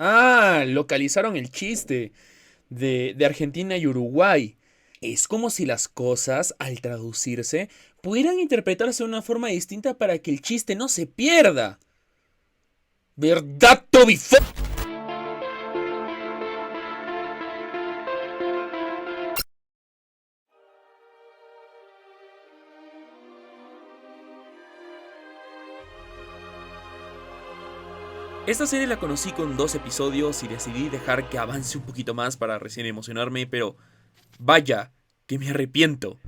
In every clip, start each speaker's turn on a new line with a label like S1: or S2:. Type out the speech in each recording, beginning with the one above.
S1: Ah, localizaron el chiste de Argentina y Uruguay. Es como si las cosas, al traducirse, pudieran interpretarse de una forma distinta para que el chiste no se pierda. ¿Verdad, Toby? Esta serie la conocí con 2 episodios y decidí dejar que avance un poquito más para recién emocionarme, pero vaya, que me arrepiento.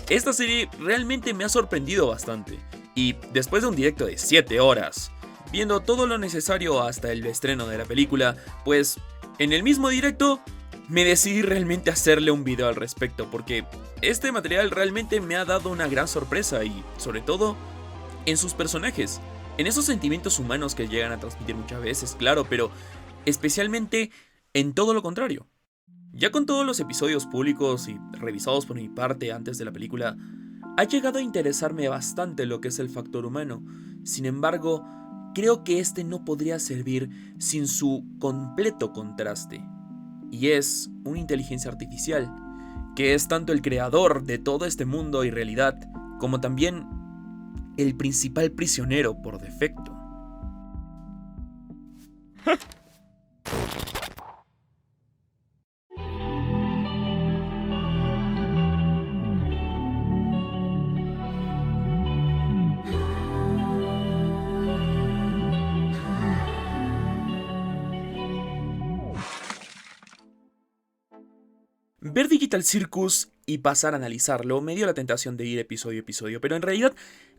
S1: Esta serie realmente me ha sorprendido bastante, y después de un directo de 7 horas, viendo todo lo necesario hasta el estreno de la película, pues en el mismo directo me decidí realmente hacerle un video al respecto, porque este material realmente me ha dado una gran sorpresa y, sobre todo, en sus personajes, en esos sentimientos humanos que llegan a transmitir muchas veces, claro, pero especialmente en todo lo contrario. Ya con todos los episodios públicos y revisados por mi parte antes de la película, ha llegado a interesarme bastante lo que es el factor humano. Sin embargo, creo que este no podría servir sin su completo contraste. Y es una inteligencia artificial, que es tanto el creador de todo este mundo y realidad, como también el principal prisionero por defecto. Ver Digital Circus y pasar a analizarlo me dio la tentación de ir episodio a episodio, pero en realidad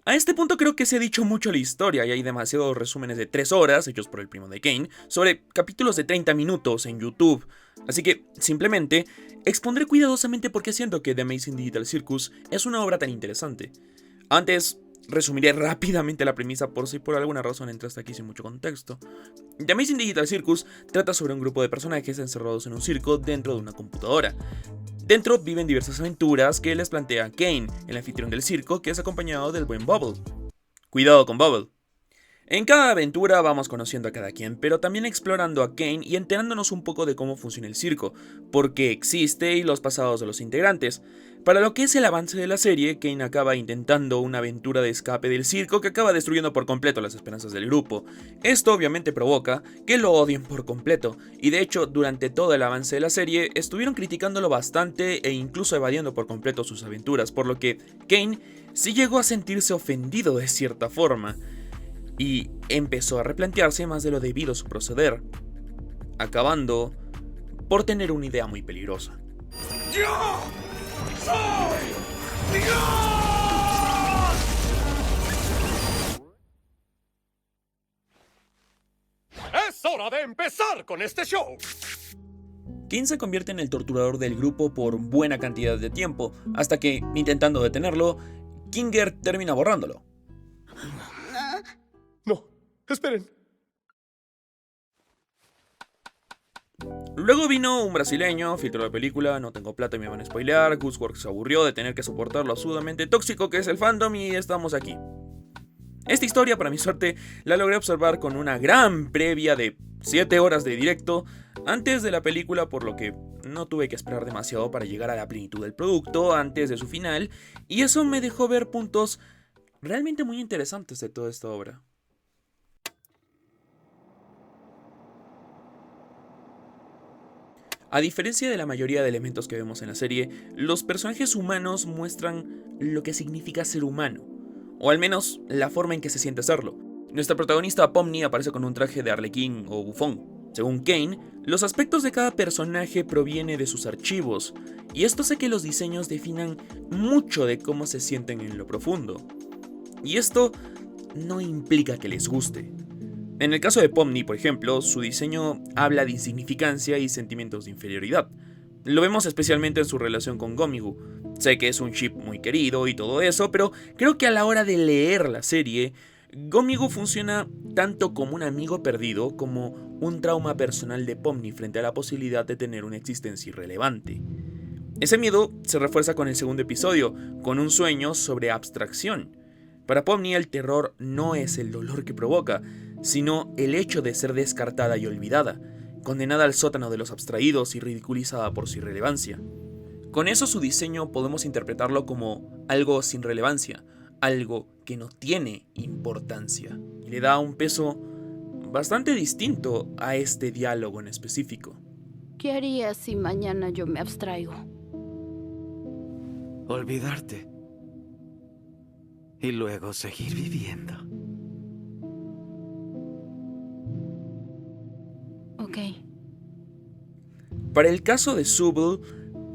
S1: a este punto creo que se ha dicho mucho la historia y hay demasiados resúmenes de 3 horas hechos por el primo de Kane sobre capítulos de 30 minutos en YouTube. Así que simplemente expondré cuidadosamente por qué siento que The Amazing Digital Circus es una obra tan interesante. Antes, resumiré rápidamente la premisa por si por alguna razón entraste aquí sin mucho contexto. The Amazing Digital Circus trata sobre un grupo de personajes encerrados en un circo dentro de una computadora. Dentro viven diversas aventuras que les plantea Kane, el anfitrión del circo, que es acompañado del buen Bubble. Cuidado con Bubble. En cada aventura vamos conociendo a cada quien, pero también explorando a Kane y enterándonos un poco de cómo funciona el circo, por qué existe y los pasados de los integrantes. Para lo que es el avance de la serie, Kane acaba intentando una aventura de escape del circo que acaba destruyendo por completo las esperanzas del grupo. Esto obviamente provoca que lo odien por completo, y de hecho durante todo el avance de la serie estuvieron criticándolo bastante e incluso evadiendo por completo sus aventuras, por lo que Kane sí llegó a sentirse ofendido de cierta forma y empezó a replantearse más de lo debido a su proceder, acabando por tener una idea muy peligrosa.
S2: ¡Yo soy Dios! ¡Es hora de empezar con este show!
S1: Kane se convierte en el torturador del grupo por buena cantidad de tiempo, hasta que, intentando detenerlo, Kinger termina borrándolo.
S2: No, esperen.
S1: Luego vino un brasileño, filtró la película, no tengo plata y me van a spoilear, Gooseworks se aburrió de tener que soportar lo absurdamente tóxico que es el fandom y estamos aquí. Esta historia, para mi suerte, la logré observar con una gran previa de 7 horas de directo antes de la película, por lo que no tuve que esperar demasiado para llegar a la plenitud del producto antes de su final, y eso me dejó ver puntos realmente muy interesantes de toda esta obra. A diferencia de la mayoría de elementos que vemos en la serie, los personajes humanos muestran lo que significa ser humano, o al menos la forma en que se siente serlo. Nuestra protagonista Pomni aparece con un traje de arlequín o bufón. Según Kane, los aspectos de cada personaje provienen de sus archivos, y esto hace que los diseños definan mucho de cómo se sienten en lo profundo. Y esto no implica que les guste. En el caso de Pomni, por ejemplo, su diseño habla de insignificancia y sentimientos de inferioridad. Lo vemos especialmente en su relación con Gomigu. Sé que es un ship muy querido y todo eso, pero creo que a la hora de leer la serie, Gomigu funciona tanto como un amigo perdido como un trauma personal de Pomni frente a la posibilidad de tener una existencia irrelevante. Ese miedo se refuerza con el segundo episodio, con un sueño sobre abstracción. Para Pomni el terror no es el dolor que provoca, sino el hecho de ser descartada y olvidada, condenada al sótano de los abstraídos y ridiculizada por su irrelevancia. Con eso su diseño podemos interpretarlo como algo sin relevancia, algo que no tiene importancia, y le da un peso bastante distinto a este diálogo en específico.
S3: ¿Qué harías si mañana yo me abstraigo?
S4: Olvidarte. Y luego seguir viviendo.
S3: Ok.
S1: Para el caso de Zooble,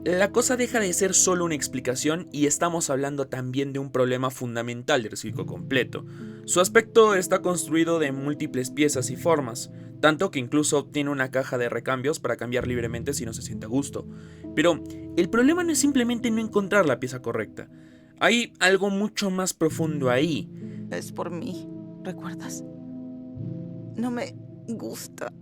S1: la cosa deja de ser solo una explicación y estamos hablando también de un problema fundamental del circo completo. Su aspecto está construido de múltiples piezas y formas, tanto que incluso tiene una caja de recambios para cambiar libremente si no se siente a gusto. Pero el problema no es simplemente no encontrar la pieza correcta. Hay algo mucho más profundo ahí.
S5: Es por mí, ¿recuerdas? No me gusta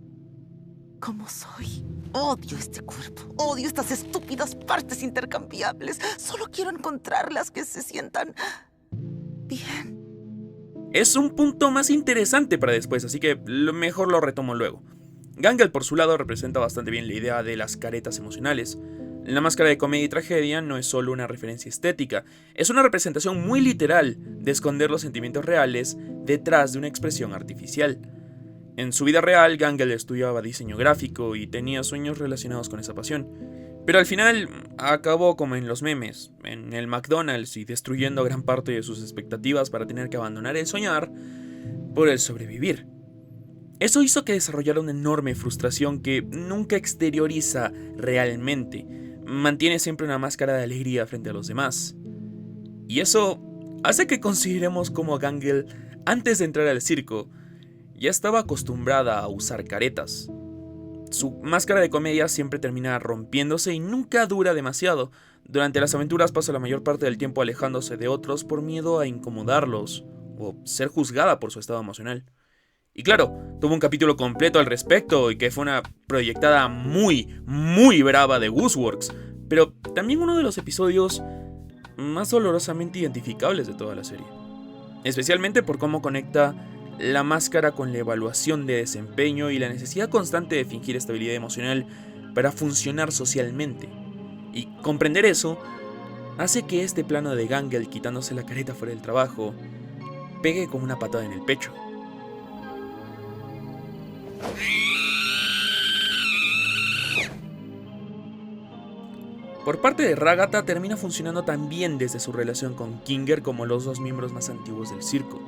S5: cómo soy. Odio este cuerpo, odio estas estúpidas partes intercambiables. Solo quiero encontrarlas que se sientan bien.
S1: Es un punto más interesante para después, así que mejor lo retomo luego. Gangle, por su lado, representa bastante bien la idea de las caretas emocionales. La máscara de comedia y tragedia no es solo una referencia estética, es una representación muy literal de esconder los sentimientos reales detrás de una expresión artificial. En su vida real, Gangle estudiaba diseño gráfico y tenía sueños relacionados con esa pasión. Pero al final acabó como en los memes, en el McDonald's y destruyendo gran parte de sus expectativas para tener que abandonar el soñar por el sobrevivir. Eso hizo que desarrollara una enorme frustración que nunca exterioriza realmente. Mantiene siempre una máscara de alegría frente a los demás. Y eso hace que consideremos cómo Gangle, antes de entrar al circo, ya estaba acostumbrada a usar caretas. Su máscara de comedia siempre termina rompiéndose y nunca dura demasiado. Durante las aventuras pasa la mayor parte del tiempo alejándose de otros por miedo a incomodarlos o ser juzgada por su estado emocional. Y claro, tuvo un capítulo completo al respecto y que fue una proyectada muy brava de Gooseworks, pero también uno de los episodios más dolorosamente identificables de toda la serie. Especialmente por cómo conecta la máscara con la evaluación de desempeño y la necesidad constante de fingir estabilidad emocional para funcionar socialmente. Y comprender eso hace que este plano de Gangle quitándose la careta fuera del trabajo pegue como una patada en el pecho. Por parte de Ragatha termina funcionando tan bien desde su relación con Kinger como los dos miembros más antiguos del circo.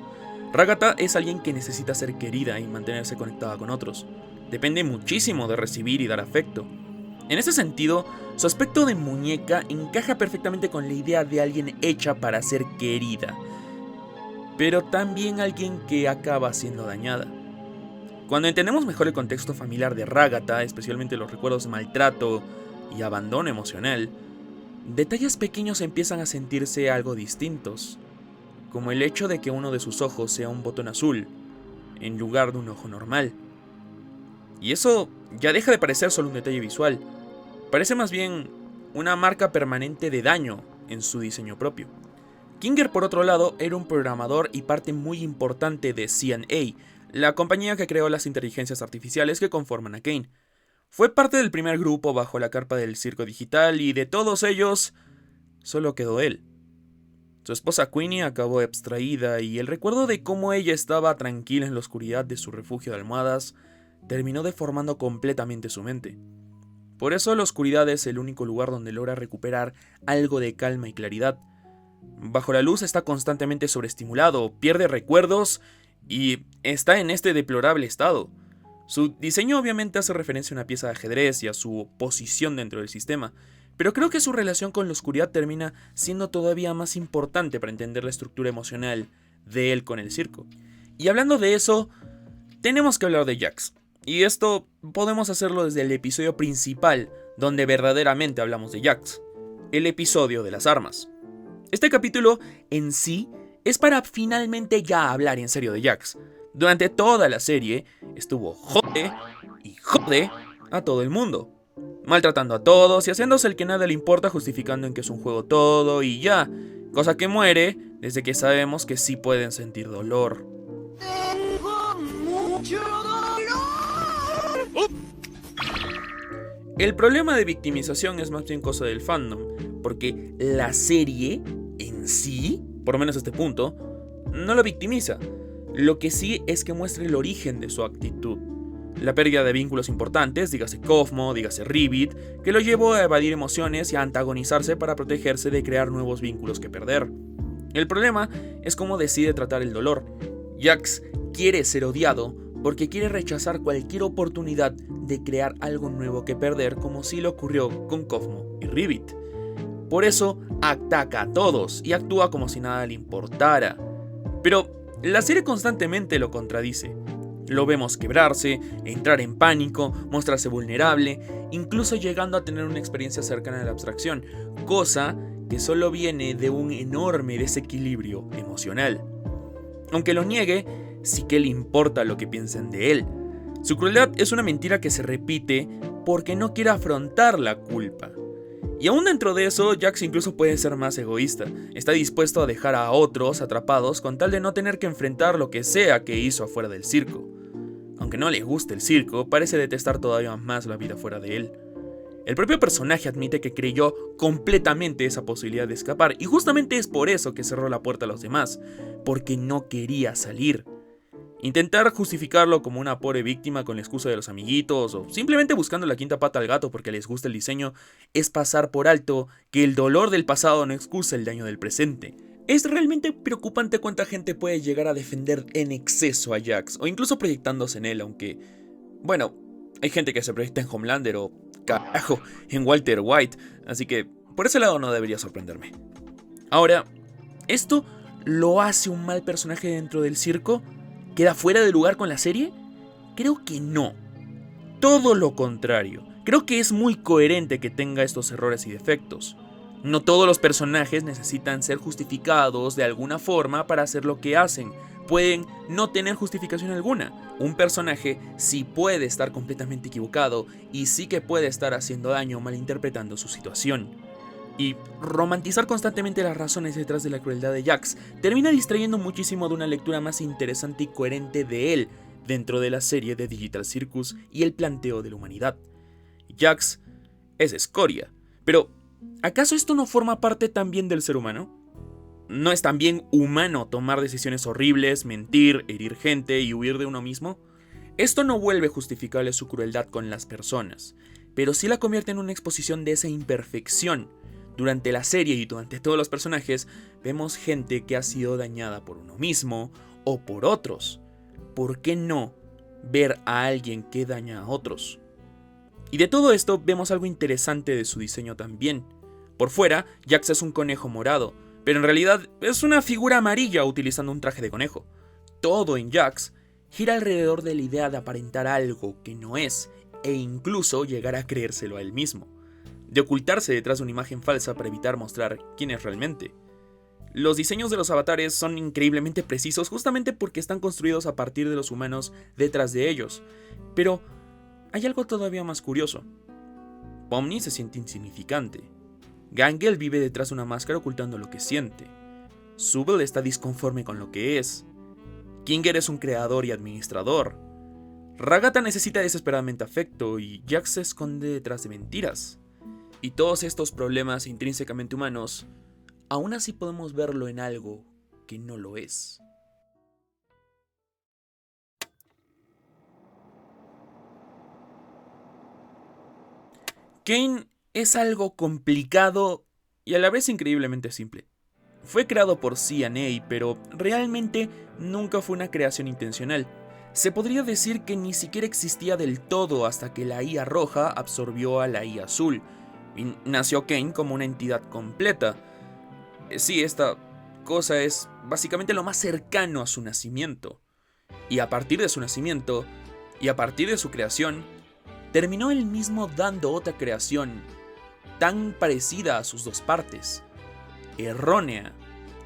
S1: Ragatha es alguien que necesita ser querida y mantenerse conectada con otros. Depende muchísimo de recibir y dar afecto. En ese sentido, su aspecto de muñeca encaja perfectamente con la idea de alguien hecha para ser querida, pero también alguien que acaba siendo dañada. Cuando entendemos mejor el contexto familiar de Ragatha, especialmente los recuerdos de maltrato y abandono emocional, detalles pequeños empiezan a sentirse algo distintos, como el hecho de que uno de sus ojos sea un botón azul, en lugar de un ojo normal. Y eso ya deja de parecer solo un detalle visual, parece más bien una marca permanente de daño en su diseño propio. Kinger, por otro lado, era un programador y parte muy importante de C&A, la compañía que creó las inteligencias artificiales que conforman a Kane. Fue parte del primer grupo bajo la carpa del circo digital y de todos ellos, solo quedó él. Su esposa Queenie acabó abstraída y el recuerdo de cómo ella estaba tranquila en la oscuridad de su refugio de almohadas terminó deformando completamente su mente. Por eso la oscuridad es el único lugar donde logra recuperar algo de calma y claridad. Bajo la luz está constantemente sobreestimulado, pierde recuerdos y está en este deplorable estado. Su diseño obviamente hace referencia a una pieza de ajedrez y a su posición dentro del sistema, pero creo que su relación con la oscuridad termina siendo todavía más importante para entender la estructura emocional de él con el circo. Y hablando de eso, tenemos que hablar de Jax. Y esto podemos hacerlo desde el episodio principal, donde verdaderamente hablamos de Jax, el episodio de las armas. Este capítulo en sí es para finalmente ya hablar en serio de Jax. Durante toda la serie estuvo jode y jode a todo el mundo. maltratando a todos y haciéndose el que nada le importa, justificando en que es un juego todo y ya, cosa que muere desde que sabemos que sí pueden sentir dolor.
S5: Tengo mucho dolor.
S1: El problema de victimización es más bien cosa del fandom, porque la serie en sí, por lo menos a este punto, no lo victimiza. Lo que sí es que muestra el origen de su actitud. La pérdida de vínculos importantes, dígase Cosmo, dígase Rivet, que lo llevó a evadir emociones y a antagonizarse para protegerse de crear nuevos vínculos que perder. El problema es cómo decide tratar el dolor. Jax quiere ser odiado porque quiere rechazar cualquier oportunidad de crear algo nuevo que perder, como sí le ocurrió con Cosmo y Rivet. Por eso ataca a todos y actúa como si nada le importara. Pero la serie constantemente lo contradice. Lo vemos quebrarse, entrar en pánico, mostrarse vulnerable, incluso llegando a tener una experiencia cercana a la abstracción, cosa que solo viene de un enorme desequilibrio emocional. Aunque lo niegue, sí que le importa lo que piensen de él. Su crueldad es una mentira que se repite porque no quiere afrontar la culpa. Y aún dentro de eso, Jax incluso puede ser más egoísta. Está dispuesto a dejar a otros atrapados con tal de no tener que enfrentar lo que sea que hizo afuera del circo. Aunque no le guste el circo, parece detestar todavía más la vida fuera de él. El propio personaje admite que creyó completamente esa posibilidad de escapar, y justamente es por eso que cerró la puerta a los demás, porque no quería salir. Intentar justificarlo como una pobre víctima con la excusa de los amiguitos, o simplemente buscando la quinta pata al gato porque les gusta el diseño, es pasar por alto que el dolor del pasado no excusa el daño del presente. Es realmente preocupante cuánta gente puede llegar a defender en exceso a Jax, o incluso proyectándose en él, aunque, bueno, hay gente que se proyecta en Homelander o, carajo, en Walter White, así que por ese lado no debería sorprenderme. Ahora, ¿esto lo hace un mal personaje dentro del circo? ¿Queda fuera de lugar con la serie? Creo que no. Todo lo contrario. Creo que es muy coherente que tenga estos errores y defectos. No todos los personajes necesitan ser justificados de alguna forma para hacer lo que hacen. Pueden no tener justificación alguna. Un personaje sí puede estar completamente equivocado y sí que puede estar haciendo daño malinterpretando su situación. Y romantizar constantemente las razones detrás de la crueldad de Jax termina distrayendo muchísimo de una lectura más interesante y coherente de él dentro de la serie de Digital Circus y el planteo de la humanidad. Jax es escoria, pero ¿acaso esto no forma parte también del ser humano? ¿No es también humano tomar decisiones horribles, mentir, herir gente y huir de uno mismo? Esto no vuelve justificable su crueldad con las personas, pero sí la convierte en una exposición de esa imperfección. Durante la serie y durante todos los personajes, vemos gente que ha sido dañada por uno mismo o por otros. ¿Por qué no ver a alguien que daña a otros? Y de todo esto vemos algo interesante de su diseño también. Por fuera, Jax es un conejo morado, pero en realidad es una figura amarilla utilizando un traje de conejo. Todo en Jax gira alrededor de la idea de aparentar algo que no es, e incluso llegar a creérselo a él mismo. De ocultarse detrás de una imagen falsa para evitar mostrar quién es realmente. Los diseños de los avatares son increíblemente precisos justamente porque están construidos a partir de los humanos detrás de ellos. Pero hay algo todavía más curioso. Pomni se siente insignificante. Gangel vive detrás de una máscara ocultando lo que siente. Zubel está disconforme con lo que es. Kinger es un creador y administrador. Ragatha necesita desesperadamente afecto y Jax se esconde detrás de mentiras. Y todos estos problemas intrínsecamente humanos, aún así podemos verlo en algo que no lo es. Kane es algo complicado y a la vez increíblemente simple. Fue creado por CNA, pero realmente nunca fue una creación intencional. Se podría decir que ni siquiera existía del todo hasta que la IA roja absorbió a la IA azul. Y nació Kane como una entidad completa. Sí, esta cosa es básicamente lo más cercano a su nacimiento. Y a partir de su nacimiento, y a partir de su creación, terminó él mismo dando otra creación tan parecida a sus dos partes, errónea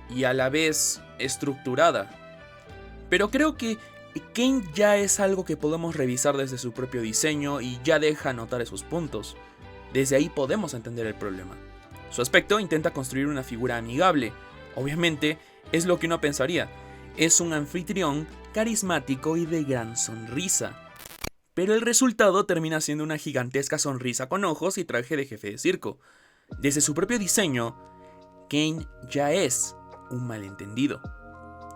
S1: y a la vez estructurada. Pero creo que Kane ya es algo que podemos revisar desde su propio diseño y ya deja notar esos puntos. Desde ahí podemos entender el problema. Su aspecto intenta construir una figura amigable. Obviamente, es lo que uno pensaría. Es un anfitrión carismático y de gran sonrisa. Pero el resultado termina siendo una gigantesca sonrisa con ojos y traje de jefe de circo. Desde su propio diseño, Kane ya es un malentendido.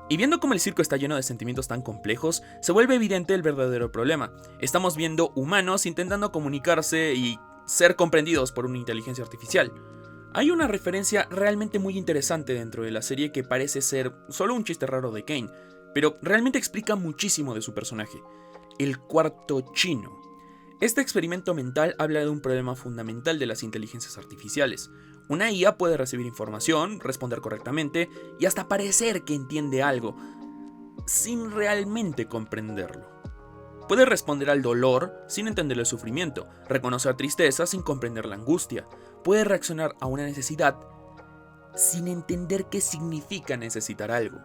S1: Y viendo cómo el circo está lleno de sentimientos tan complejos, se vuelve evidente el verdadero problema. Estamos viendo humanos intentando comunicarse y ser comprendidos por una inteligencia artificial. Hay una referencia realmente muy interesante dentro de la serie que parece ser solo un chiste raro de Kane, pero realmente explica muchísimo de su personaje. El cuarto chino. Este experimento mental habla de un problema fundamental de las inteligencias artificiales. Una IA puede recibir información, responder correctamente y hasta parecer que entiende algo, sin realmente comprenderlo. Puede responder al dolor sin entender el sufrimiento, reconocer tristeza sin comprender la angustia. Puede reaccionar a una necesidad sin entender qué significa necesitar algo.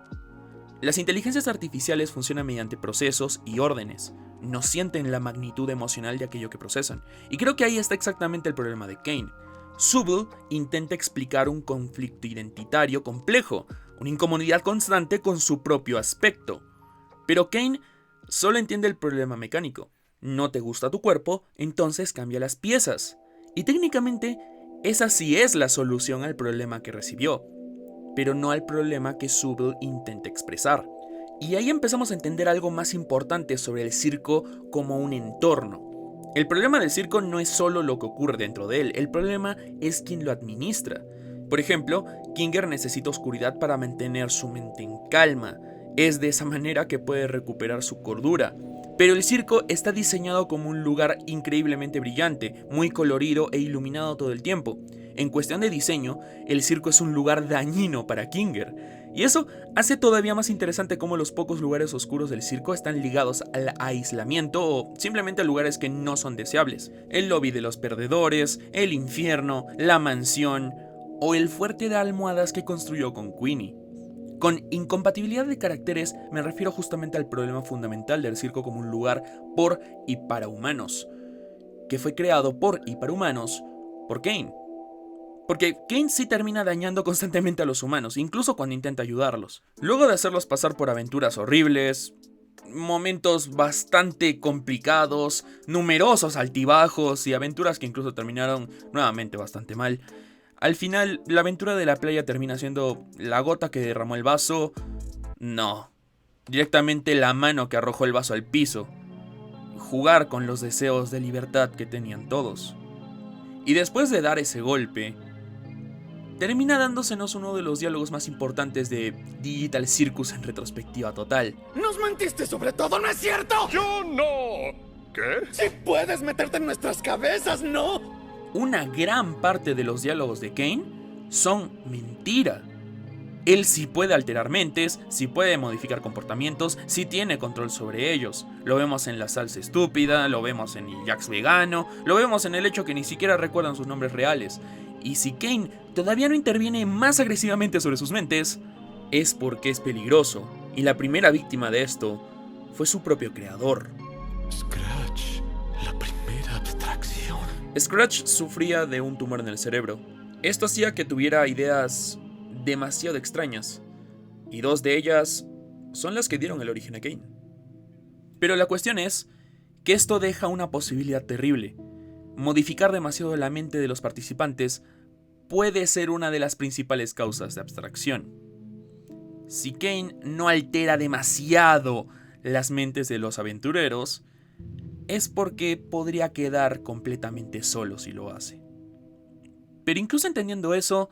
S1: Las inteligencias artificiales funcionan mediante procesos y órdenes. No sienten la magnitud emocional de aquello que procesan. Y creo que ahí está exactamente el problema de Kane. Subble intenta explicar un conflicto identitario complejo, una incomodidad constante con su propio aspecto. Pero Kane solo entiende el problema mecánico. No te gusta tu cuerpo, entonces cambia las piezas. Y técnicamente, esa sí es la solución al problema que recibió, pero no al problema que Subble intenta expresar. Y ahí empezamos a entender algo más importante sobre el circo como un entorno. El problema del circo no es solo lo que ocurre dentro de él, el problema es quien lo administra. Por ejemplo, Kinger necesita oscuridad para mantener su mente en calma. Es de esa manera que puede recuperar su cordura. Pero el circo está diseñado como un lugar increíblemente brillante, muy colorido e iluminado todo el tiempo. En cuestión de diseño, el circo es un lugar dañino para Kinger. Y eso hace todavía más interesante cómo los pocos lugares oscuros del circo están ligados al aislamiento o simplemente a lugares que no son deseables. El lobby de los perdedores, el infierno, la mansión o el fuerte de almohadas que construyó con Queenie. Con incompatibilidad de caracteres me refiero justamente al problema fundamental del circo como un lugar por y para humanos, que fue creado por y para humanos por Kane. Porque Kane sí termina dañando constantemente a los humanos, incluso cuando intenta ayudarlos. Luego de hacerlos pasar por aventuras horribles, momentos bastante complicados, numerosos altibajos y aventuras que incluso terminaron nuevamente bastante mal, al final, la aventura de la playa termina siendo la gota que derramó el vaso. No, directamente la mano que arrojó el vaso al piso. Jugar con los deseos de libertad que tenían todos. Y después de dar ese golpe, termina dándosenos uno de los diálogos más importantes de Digital Circus en retrospectiva total.
S2: ¡Nos mentiste sobre todo, ¿no es cierto! ¡Yo no! ¿Qué? Si puedes meterte en nuestras cabezas, ¿no?
S1: Una gran parte de los diálogos de Kane son mentira. Él sí puede alterar mentes, sí puede modificar comportamientos, sí tiene control sobre ellos. Lo vemos en la salsa estúpida, lo vemos en el Jax vegano, lo vemos en el hecho que ni siquiera recuerdan sus nombres reales. Y si Kane todavía no interviene más agresivamente sobre sus mentes, es porque es peligroso. Y la primera víctima de esto fue su propio creador.
S4: Scratch, la primera abstracción.
S1: Scratch sufría de un tumor en el cerebro. Esto hacía que tuviera ideas demasiado extrañas, y dos de ellas son las que dieron el origen a Kane. Pero la cuestión es que esto deja una posibilidad terrible. Modificar demasiado la mente de los participantes puede ser una de las principales causas de abstracción. Si Kane no altera demasiado las mentes de los aventureros, es porque podría quedar completamente solo si lo hace. Pero incluso entendiendo eso,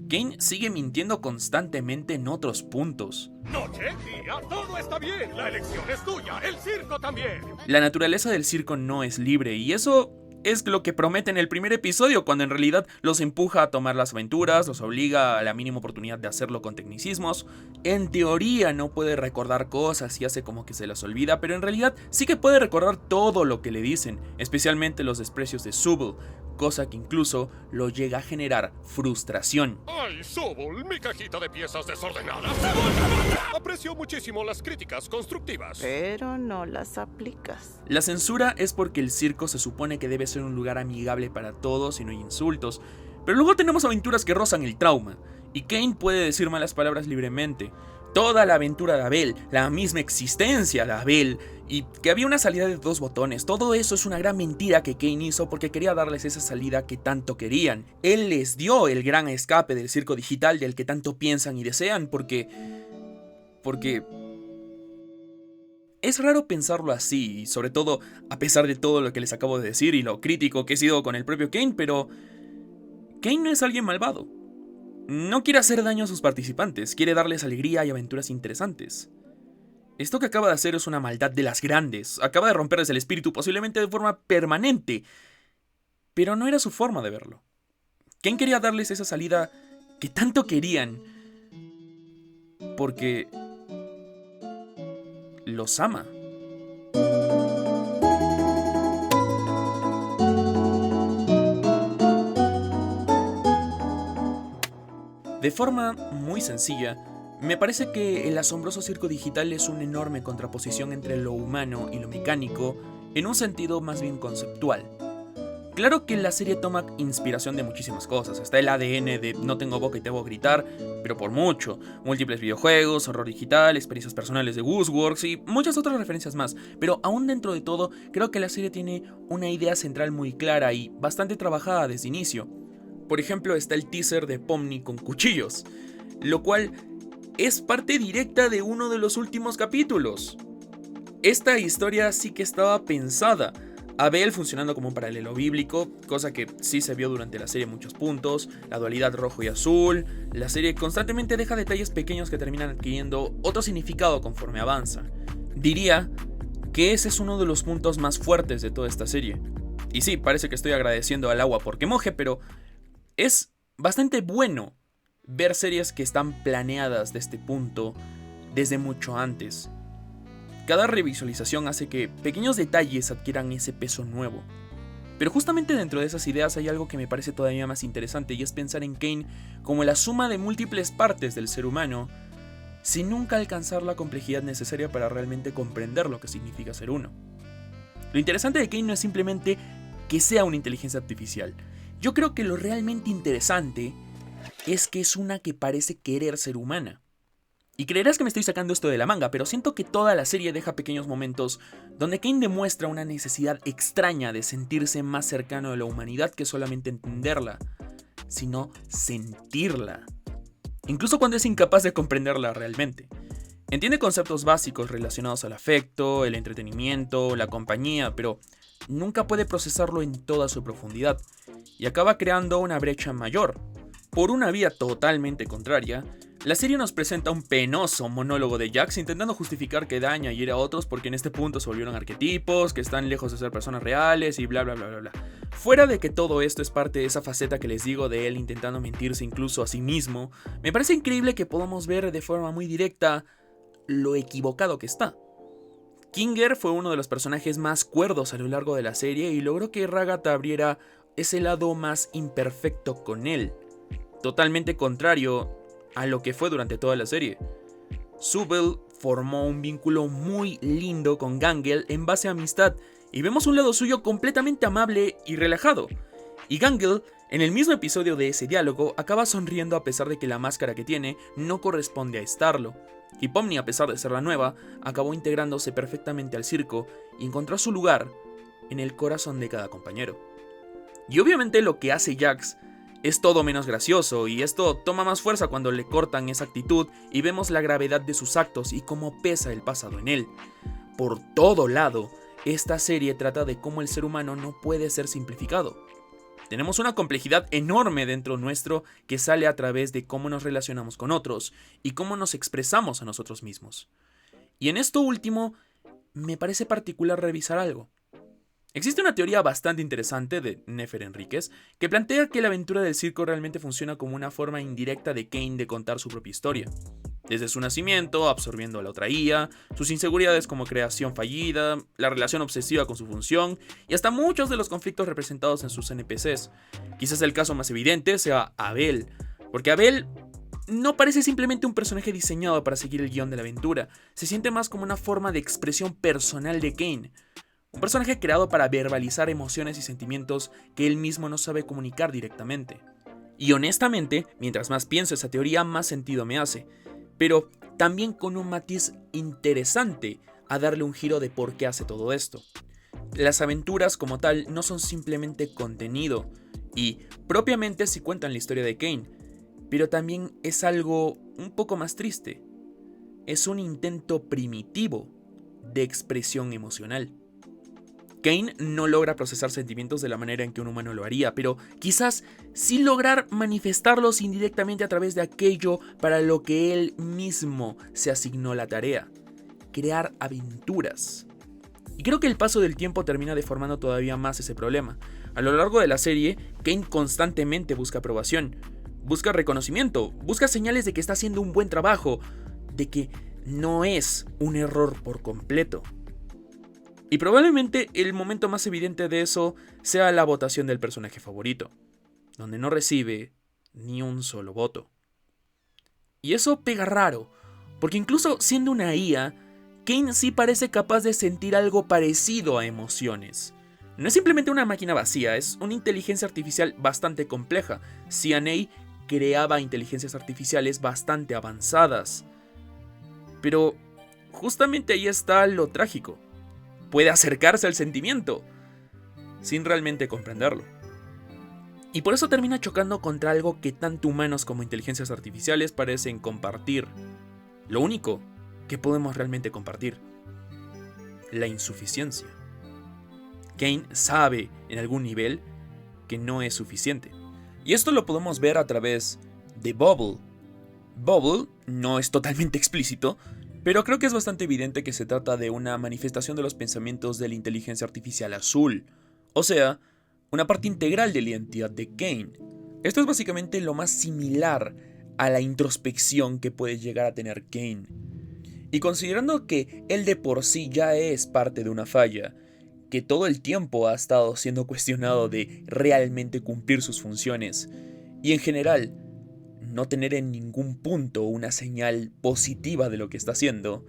S1: Kane sigue mintiendo constantemente en otros puntos.
S2: Noche, día, todo está bien. La elección es tuya, el circo también.
S1: La naturaleza del circo no es libre, y eso es lo que promete en el primer episodio, cuando en realidad los empuja a tomar las aventuras, los obliga a la mínima oportunidad de hacerlo con tecnicismos. En teoría no puede recordar cosas y hace como que se las olvida, pero en realidad sí que puede recordar todo lo que le dicen, especialmente los desprecios de Subble. cosa que incluso lo llega a generar frustración.
S2: ¡Ay, Sobol! Mi cajita de piezas desordenada. Aprecio muchísimo las críticas constructivas.
S5: Pero no las aplicas.
S1: La censura es porque el circo se supone que debe ser un lugar amigable para todos y no hay insultos, pero luego tenemos aventuras que rozan el trauma, y Kane puede decir malas palabras libremente. Toda la aventura de Abel, la misma existencia de Abel, y que había una salida de 2 botones, todo eso es una gran mentira que Kane hizo porque quería darles esa salida que tanto querían. Él les dio el gran escape del circo digital del que tanto piensan y desean porque... Es raro pensarlo así, y sobre todo a pesar de todo lo que les acabo de decir y lo crítico que he sido con el propio Kane, pero... Kane no es alguien malvado. No quiere hacer daño a sus participantes, quiere darles alegría y aventuras interesantes. Esto que acaba de hacer es una maldad de las grandes, acaba de romperles el espíritu posiblemente de forma permanente, pero no era su forma de verlo. Kane quería darles esa salida que tanto querían, porque los ama. De forma muy sencilla, me parece que el asombroso circo digital es una enorme contraposición entre lo humano y lo mecánico, en un sentido más bien conceptual. Claro que la serie toma inspiración de muchísimas cosas, está el ADN de no tengo boca y te voy a gritar, pero por mucho, múltiples videojuegos, horror digital, experiencias personales de Gooseworks y muchas otras referencias más, pero aún dentro de todo, creo que la serie tiene una idea central muy clara y bastante trabajada desde inicio. Por ejemplo, está el teaser de Pomni con cuchillos, lo cual es parte directa de uno de los últimos capítulos. Esta historia sí que estaba pensada. Abel funcionando como un paralelo bíblico, cosa que sí se vio durante la serie en muchos puntos, la dualidad rojo y azul, la serie constantemente deja detalles pequeños que terminan adquiriendo otro significado conforme avanza. Diría que ese es uno de los puntos más fuertes de toda esta serie. Y sí, parece que estoy agradeciendo al agua porque moje, pero es bastante bueno ver series que están planeadas de este punto desde mucho antes. Cada revisualización hace que pequeños detalles adquieran ese peso nuevo. Pero justamente dentro de esas ideas hay algo que me parece todavía más interesante y es pensar en Kane como la suma de múltiples partes del ser humano sin nunca alcanzar la complejidad necesaria para realmente comprender lo que significa ser uno. Lo interesante de Kane no es simplemente que sea una inteligencia artificial. Yo creo que lo realmente interesante es que es una que parece querer ser humana. Y creerás que me estoy sacando esto de la manga, pero siento que toda la serie deja pequeños momentos donde Kane demuestra una necesidad extraña de sentirse más cercano a la humanidad que solamente entenderla, sino sentirla. Incluso cuando es incapaz de comprenderla realmente. Entiende conceptos básicos relacionados al afecto, el entretenimiento, la compañía, pero nunca puede procesarlo en toda su profundidad, y acaba creando una brecha mayor. Por una vía totalmente contraria, la serie nos presenta un penoso monólogo de Jax intentando justificar que daña y hiere a otros porque en este punto se volvieron arquetipos, que están lejos de ser personas reales y bla bla bla bla bla. Fuera de que todo esto es parte de esa faceta que les digo de él intentando mentirse incluso a sí mismo, me parece increíble que podamos ver de forma muy directa lo equivocado que está. Kinger fue uno de los personajes más cuerdos a lo largo de la serie y logró que Ragata abriera ese lado más imperfecto con él, totalmente contrario a lo que fue durante toda la serie. Sobel formó un vínculo muy lindo con Gangel en base a amistad y vemos un lado suyo completamente amable y relajado. Y Gangel, en el mismo episodio de ese diálogo, acaba sonriendo a pesar de que la máscara que tiene no corresponde a estarlo. Y Pomni, a pesar de ser la nueva, acabó integrándose perfectamente al circo y encontró su lugar en el corazón de cada compañero. Y obviamente lo que hace Jax es todo menos gracioso, y esto toma más fuerza cuando le cortan esa actitud y vemos la gravedad de sus actos y cómo pesa el pasado en él. Por todo lado, esta serie trata de cómo el ser humano no puede ser simplificado. Tenemos una complejidad enorme dentro nuestro que sale a través de cómo nos relacionamos con otros y cómo nos expresamos a nosotros mismos. Y en esto último, me parece particular revisar algo. Existe una teoría bastante interesante de Nefer Enríquez que plantea que la aventura del circo realmente funciona como una forma indirecta de Kane de contar su propia historia. Desde su nacimiento, absorbiendo a la otra IA, sus inseguridades como creación fallida, la relación obsesiva con su función y hasta muchos de los conflictos representados en sus NPCs. Quizás el caso más evidente sea Abel, porque Abel no parece simplemente un personaje diseñado para seguir el guión de la aventura, se siente más como una forma de expresión personal de Kane. Un personaje creado para verbalizar emociones y sentimientos que él mismo no sabe comunicar directamente. Y honestamente, mientras más pienso esa teoría, más sentido me hace. Pero también con un matiz interesante a darle un giro de por qué hace todo esto. Las aventuras como tal no son simplemente contenido, y propiamente sí cuentan la historia de Kane, pero también es algo un poco más triste. Es un intento primitivo de expresión emocional. Kane no logra procesar sentimientos de la manera en que un humano lo haría, pero quizás sí lograr manifestarlos indirectamente a través de aquello para lo que él mismo se asignó la tarea: crear aventuras. Y creo que el paso del tiempo termina deformando todavía más ese problema. A lo largo de la serie, Kane constantemente busca aprobación, busca reconocimiento, busca señales de que está haciendo un buen trabajo, de que no es un error por completo. Y probablemente el momento más evidente de eso sea la votación del personaje favorito, donde no recibe ni un solo voto. Y eso pega raro, porque incluso siendo una IA, Kane sí parece capaz de sentir algo parecido a emociones. No es simplemente una máquina vacía, es una inteligencia artificial bastante compleja. CNA creaba inteligencias artificiales bastante avanzadas. Pero justamente ahí está lo trágico. Puede acercarse al sentimiento, sin realmente comprenderlo. Y por eso termina chocando contra algo que tanto humanos como inteligencias artificiales parecen compartir. Lo único que podemos realmente compartir: la insuficiencia. Kane sabe en algún nivel que no es suficiente. Y esto lo podemos ver a través de Bubble. Bubble no es totalmente explícito, pero creo que es bastante evidente que se trata de una manifestación de los pensamientos de la inteligencia artificial azul, o sea, una parte integral de la identidad de Kane. Esto es básicamente lo más similar a la introspección que puede llegar a tener Kane. Y considerando que él de por sí ya es parte de una falla, que todo el tiempo ha estado siendo cuestionado de realmente cumplir sus funciones, y en general no tener en ningún punto una señal positiva de lo que está haciendo,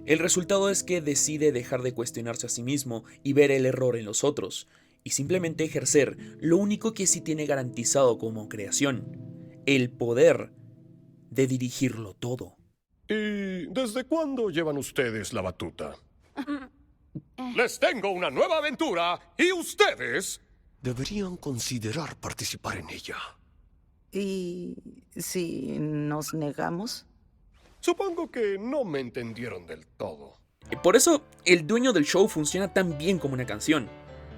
S1: el resultado es que decide dejar de cuestionarse a sí mismo y ver el error en los otros, y simplemente ejercer lo único que sí tiene garantizado como creación: el poder de dirigirlo todo.
S2: ¿Y desde cuándo llevan ustedes la batuta? Les tengo una nueva aventura y ustedes deberían considerar participar en ella.
S5: ¿Y si nos negamos?
S2: Supongo que no me entendieron del todo.
S1: Por eso, el dueño del show funciona tan bien como una canción.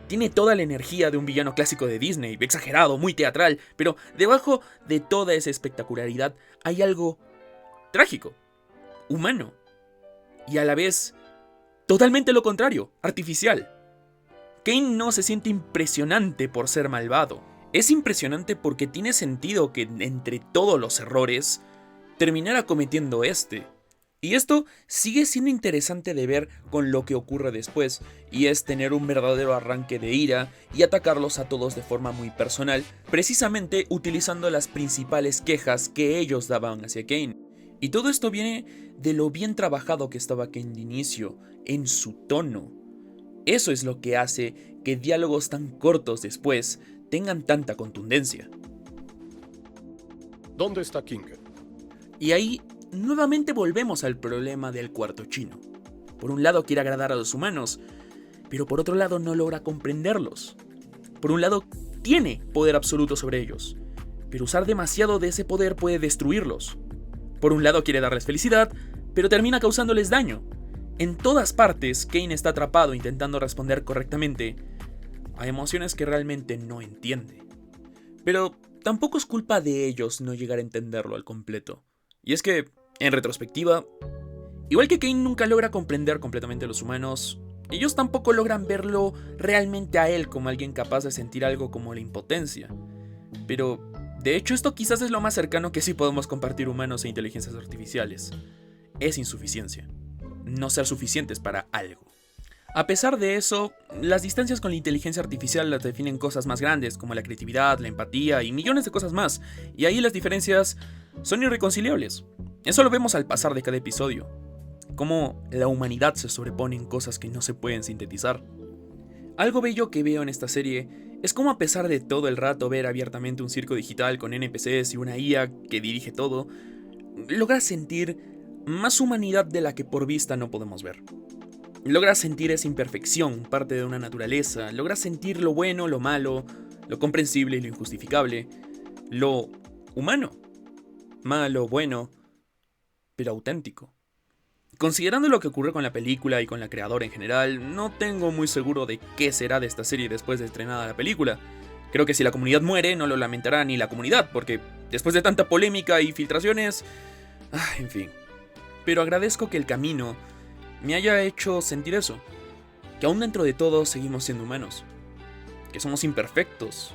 S1: Tiene toda la energía de un villano clásico de Disney, exagerado, muy teatral, pero debajo de toda esa espectacularidad hay algo trágico, humano, y a la vez totalmente lo contrario, artificial. Kane no se siente impresionante por ser malvado. Es impresionante porque tiene sentido que entre todos los errores terminara cometiendo este. Y esto sigue siendo interesante de ver con lo que ocurre después, y es tener un verdadero arranque de ira y atacarlos a todos de forma muy personal, precisamente utilizando las principales quejas que ellos daban hacia Kane. Y todo esto viene de lo bien trabajado que estaba Kane de inicio, en su tono. Eso es lo que hace que diálogos tan cortos después tengan tanta contundencia.
S2: ¿Dónde está King?
S1: Y ahí nuevamente volvemos al problema del cuarto chino. Por un lado quiere agradar a los humanos, pero por otro lado no logra comprenderlos. Por un lado tiene poder absoluto sobre ellos, pero usar demasiado de ese poder puede destruirlos. Por un lado quiere darles felicidad, pero termina causándoles daño. En todas partes, Kane está atrapado intentando responder correctamente a emociones que realmente no entiende. Pero tampoco es culpa de ellos no llegar a entenderlo al completo. Y es que, en retrospectiva, igual que Kane nunca logra comprender completamente a los humanos, ellos tampoco logran verlo realmente a él como alguien capaz de sentir algo como la impotencia. Pero De hecho, esto quizás es lo más cercano que sí podemos compartir humanos e inteligencias artificiales. Es insuficiencia. No ser suficientes para algo. A pesar de eso, las distancias con la inteligencia artificial las definen cosas más grandes, como la creatividad, la empatía y millones de cosas más, y ahí las diferencias son irreconciliables. Eso lo vemos al pasar de cada episodio, cómo la humanidad se sobrepone en cosas que no se pueden sintetizar. Algo bello que veo en esta serie es cómo, a pesar de todo el rato ver abiertamente un circo digital con NPCs y una IA que dirige todo, logras sentir más humanidad de la que por vista no podemos ver. Logras sentir esa imperfección, parte de una naturaleza. Logras sentir lo bueno, lo malo, lo comprensible y lo injustificable. Lo humano. Malo, bueno, pero auténtico. Considerando lo que ocurrió con la película y con la creadora en general, no tengo muy seguro de qué será de esta serie después de estrenada la película. Creo que si la comunidad muere, no lo lamentará ni la comunidad, porque después de tanta polémica y filtraciones... en fin. Pero agradezco que el camino me haya hecho sentir eso, que aún dentro de todo seguimos siendo humanos, que somos imperfectos,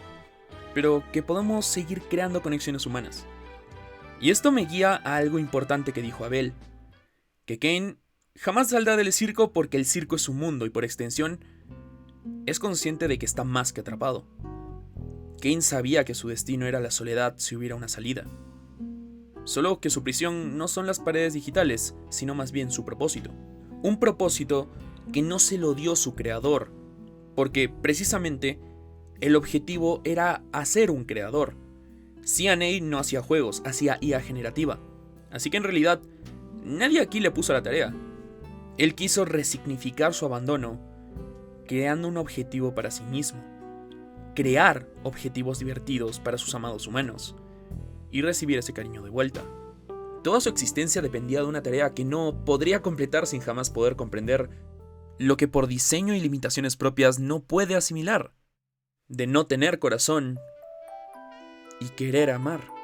S1: pero que podemos seguir creando conexiones humanas. Y esto me guía a algo importante que dijo Abel, que Kane jamás saldrá del circo porque el circo es su mundo y por extensión es consciente de que está más que atrapado. Kane sabía que su destino era la soledad si hubiera una salida. Solo que su prisión no son las paredes digitales, sino más bien su propósito. Un propósito que no se lo dio su creador, porque precisamente el objetivo era hacer un creador. CNA no hacía juegos, hacía IA generativa. Así que en realidad, nadie aquí le puso la tarea. Él quiso resignificar su abandono, creando un objetivo para sí mismo. Crear objetivos divertidos para sus amados humanos. Y recibir ese cariño de vuelta. Toda su existencia dependía de una tarea que no podría completar sin jamás poder comprender lo que por diseño y limitaciones propias no puede asimilar. De no tener corazón y querer amar.